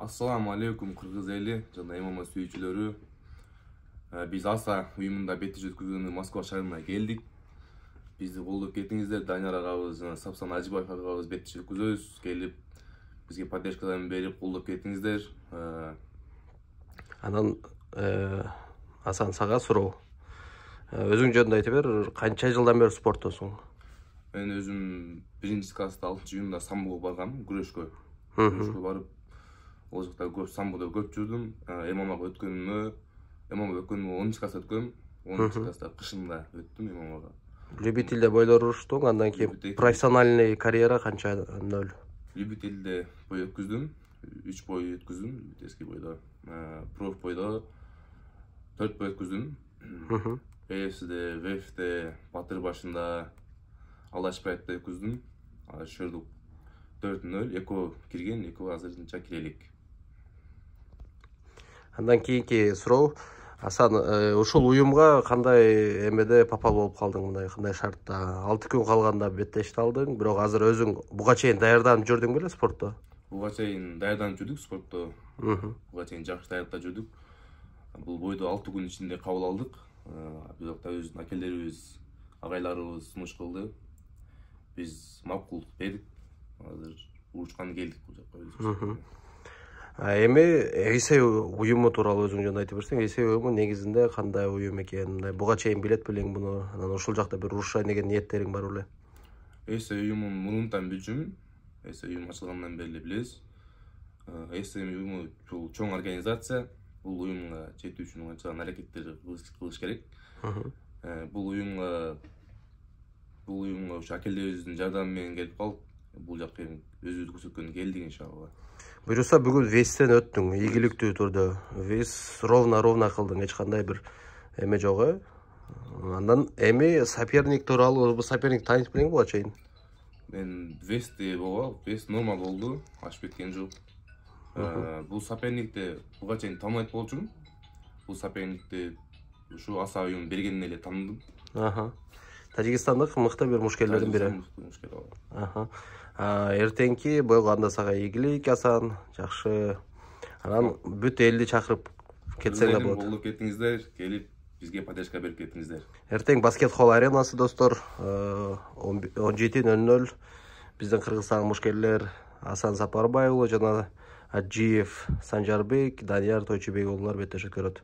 Assalamu алейкум кыргыз эли жана ММА сүйүүчүлөрү. Биз аса уюмунда бетти өткүзгөнү Москва шаарына келдик. Бизди колдоп кетиңиздер, Данияр агабыз жана Сапсан Ажыбаев агабыз бетти өткүзөбүз. Келип бизге поддержкадан берип колдоп кетиңиздер. Анан Асан сага суроо. Өзүң жөнүндө айтып бер, канча жылдан бери спорттосуң? Мен өзүм 1-класста 6-июнда самбого баргам, күрөшкө. Күрөшкө барып, ол жакта көп самбодо көп жүрдүм. ММАга өткөнүмө 10-класста өткөм. 10-класста кышында өттүм ММАга. Любительде бойлор уруштуң, андан кийин профессиональный карьера канча нөл? Любительде бой өткүздүм, 3 бой өткүздүм, любительский бойдо. Проф бойдо 4 бой өткүздүм. ПФСде, ВФде, Батыр башында, Алашбаевде өткүздүм. Шөрдүк 4-0, эко кирген, эко азырынча кире элек. Андан кийинки суроо, Асан, ушул уюмга кандай эмеде попал болуп калдың, мындай кандай шартта? 6 күн калганда беттешти алдың, бирок азыр өзүң буга чейин даярданып жүрдүң беле спортто? Буга чейин даярданып жүрдүк спортто. Буга чейин жакшы даярдап жүрдүк. Бул бойду 6 күн ичинде кабыл алдык. Бирок да өзүнүн акелдерибиз, агайларыбыз сунуш кылды. Биз макул бердик. Азыр урушкан келдик бул жакка. Эми Эйсей уюму тууралуу өзүң жөнүндө айтып берсең, Эйсей уюму негизинде кандай уюм экен? Мындай буга чейин билет белең буну? Анан ушул жакта бир урушайын деген ниеттериң бар беле? Эйсей уюмун мурунтан билчүмүн. Эйсей уюму ачылгандан бери билебиз. Эйсей уюму бул чоң организация. Бул уюмга жетүү үчүн анчалык аракеттер кылыш керек. Бул уюмга ушу акелдерибиздин жардамы менен келип калдык. Бул жакка өзүбүздү көрсөткөнгө келдик иншалла. Буюрса бүгүн вестен өттүң, ийгиликтүү түрдө. Вес ровно кылдың, эч кандай бир эме жок, э? Андан эми соперник тууралуу, бул соперник таанып белең буга чейин? Мен вестте вест нормал болду, ашып кеткен жок. Бул соперникти буга чейин тааныбайт болчумун. Бул соперникти ушу аса уюм бергенден эле тааныдым. Тажикстандык мыкты бир мушкелердин бири. Эртеңки бойго анда сага ийгилик, Асан, жакшы. Анан бүт элди чакырып кетсең да болот. Колдоп кетиңиздер, келип бизге поддержка берип кетиңиздер. Эртең баскет холл аренасы достор, 17:00 биздин кыргызстан мушкерлер Асан Сапарбай уулу жана Аджиев Санжарбек, Данияр Тойчубек уулулар беттешет көрөт.